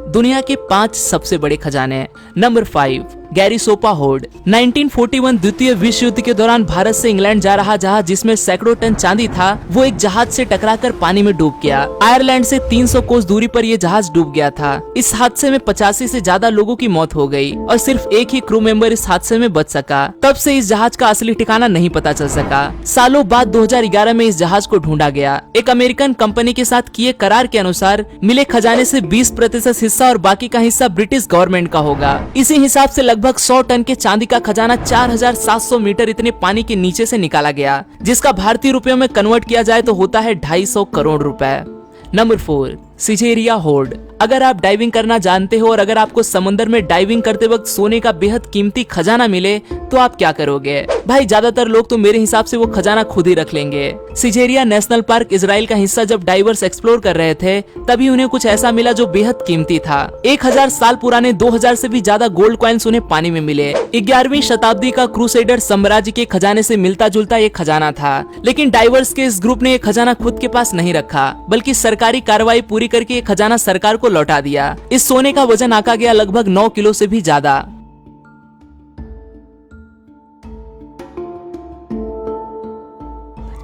दुनिया के 5 सबसे बड़े खजाने। Number 5, गैरीसोपा horde. 1941 द्वितीय विश्व युद्ध के दौरान भारत से इंग्लैंड जा रहा जहाज जिसमें सैकड़ों टन चांदी था, वो एक जहाज से टकराकर पानी में डूब गया। आयरलैंड से 300 कोस दूरी पर यह जहाज डूब गया था। इस हादसे में 85 से ज्यादा लोगों की मौत हो गई और सिर्फ एक ही क्रू मेंबर इस हादसे में बच सका। तब से इस जहाज का असली ठिकाना नहीं पता चल सका। सालों बाद 2011 में इस जहाज को ढूंढा गया। एक अमेरिकन कंपनी के साथ किए करार के अनुसार मिले खजाने से 20% हिस्सा और बाकी का हिस्सा ब्रिटिश गवर्नमेंट का होगा। इसी हिसाब से लगभग 100 टन के चांदी का खजाना 4700 मीटर इतने पानी के नीचे से निकाला गया, जिसका भारतीय रुपयों में कन्वर्ट किया जाए तो होता है 250 करोड़ रुपए। Number 4, Caesarea hoard. अगर आप डाइविंग करना जानते हो और अगर आपको समंदर में डाइविंग करते वक्त सोने का बेहद कीमती खजाना मिले तो आप क्या करोगे? भाई ज्यादातर लोग तो मेरे हिसाब से वो खजाना खुद ही रख लेंगे। सिजेरिया नेशनल पार्क इजराइल का हिस्सा जब डाइवर्स एक्सप्लोर कर रहे थे तभी उन्हें कुछ ऐसा मिला जो बेहद कीमती था। 1000 साल पुराने 2000 से भी ज्यादा गोल्ड कॉइन्स उन्हें पानी में मिले। 11वीं शताब्दी का क्रूसेडर साम्राज्य के खजाने से मिलता जुलता एक खजाना था, लेकिन डाइवर्स के इस ग्रुप ने ये खजाना खुद के पास नहीं रखा, बल्कि सरकारी कार्रवाई पूरी करके ये खजाना सरकार को लौटा दिया। इस सोने का वजन आंका गया लगभग 9 किलो से भी ज्यादा।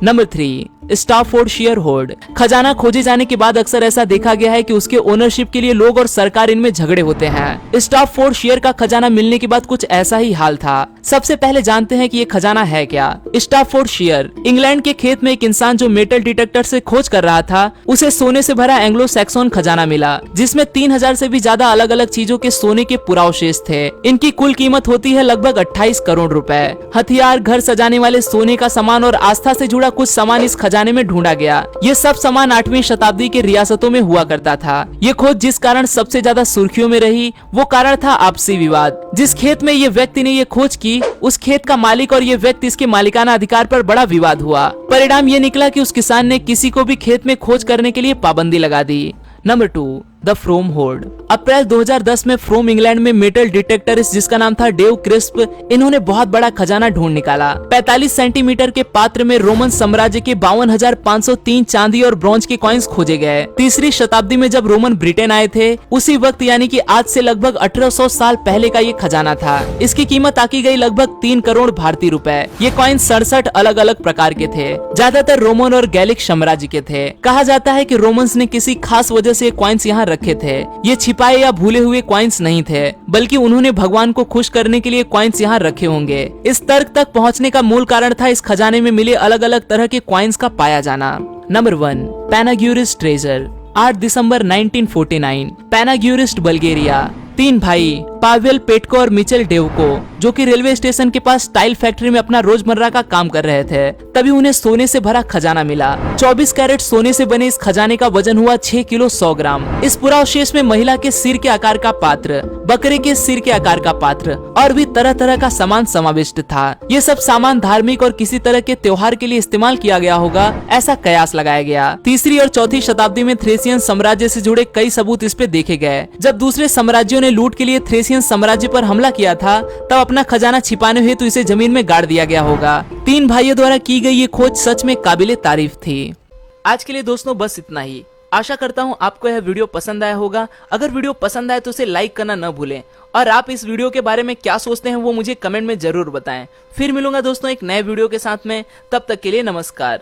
Number 3, Staffordshire hoard. खजाना खोजे जाने के बाद अक्सर ऐसा देखा गया है कि उसके ओनरशिप के लिए लोग और सरकार इनमें झगड़े होते हैं। स्टाफोर्डशायर का खजाना मिलने के बाद कुछ ऐसा ही हाल था। सबसे पहले जानते हैं कि ये खजाना है क्या। स्टाफोर्डशायर इंग्लैंड के खेत में एक इंसान जो मेटल डिटेक्टर से खोज कर रहा था, उसे सोने से भरा एंग्लो सैक्सन खजाना मिला, जिसमें 3000 से भी ज्यादा अलग अलग चीजों के सोने के पुरावशेष थे। इनकी कुल कीमत होती है लगभग 28 करोड़ रुपए। हथियार, घर सजाने वाले सोने का सामान और आस्था से जुड़ा कुछ सामान इस खजाने में ढूंढा गया। ये सब सामान 8वीं शताब्दी के रियासतों में हुआ करता था। ये खोज जिस कारण सबसे ज्यादा सुर्खियों में रही वो कारण था आपसी विवाद। जिस खेत में ये व्यक्ति ने ये खोज की, उस खेत का मालिक और ये व्यक्ति इसके मालिकाना अधिकार पर बड़ा विवाद हुआ। परिणाम ये निकला कि उस किसान ने किसी को भी खेत में खोज करने के लिए पाबंदी लगा दी। Number 2, the Frome hoard. अप्रैल 2010 में फ्रोम इंग्लैंड में मेटल डिटेक्टरिस्ट जिसका नाम था डेव क्रिस्प, इन्होंने बहुत बड़ा खजाना ढूंढ निकाला। 45 सेंटीमीटर के पात्र में रोमन साम्राज्य के 52,503 चांदी और ब्रॉन्ज के कॉइन्स खोजे गए। 3री शताब्दी में जब रोमन ब्रिटेन आए थे, उसी वक्त यानी कि आज से लगभग 1800 साल पहले का ये खजाना था। इसकी कीमत आकी गई लगभग 3 करोड़ भारतीय रुपए। ये कॉइन 67 अलग अलग प्रकार के थे, ज्यादातर रोमन और गैलिक साम्राज्य के थे। कहा जाता है कि रोमन्स ने किसी खास वजह से कॉइन्स यहाँ रखे थे। ये छिपाए या भूले हुए कॉइन्स नहीं थे, बल्कि उन्होंने भगवान को खुश करने के लिए कॉइन्स यहाँ रखे होंगे। इस तर्क तक पहुँचने का मूल कारण था इस खजाने में मिले अलग अलग तरह के कॉइन्स का पाया जाना। Number 1, Panagyurishte treasure. 8 दिसंबर 1949 पैनाग्यूरिस्ट बल्गेरिया। 3 भाई पावेल पेटको और मिचेल डेवको, जो कि रेलवे स्टेशन के पास टाइल फैक्ट्री में अपना रोजमर्रा का काम कर रहे थे, तभी उन्हें सोने से भरा खजाना मिला। 24 कैरेट सोने से बने इस खजाने का वजन हुआ 6 किलो 100 ग्राम। इस पुरावशेष में महिला के सिर के आकार का पात्र, बकरे के सिर के आकार का पात्र और भी तरह तरह का सामान समाविष्ट था। ये सब सामान धार्मिक और किसी तरह के त्योहार के लिए इस्तेमाल किया गया होगा, ऐसा कयास लगाया गया। 3री और 4थी शताब्दी में थ्रेसियन साम्राज्य से जुड़े कई सबूत इस पे देखे गए। जब दूसरे साम्राज्यों ने लूट के लिए थ्रेसियन साम्राज्य पर हमला किया था, तब अपना खजाना छिपाने हेतु इसे जमीन में गाड़ दिया गया होगा। 3 भाइयों द्वारा की गई ये खोज सच में काबिले तारीफ थी। आज के लिए दोस्तों बस इतना ही। आशा करता हूँ आपको यह वीडियो पसंद आया होगा। अगर वीडियो पसंद आए तो इसे लाइक करना न भूलें और आप इस वीडियो के बारे में क्या सोचते हैं वो मुझे कमेंट में जरूर बताएं। फिर मिलूंगा दोस्तों एक नए वीडियो के साथ में, तब तक के लिए नमस्कार।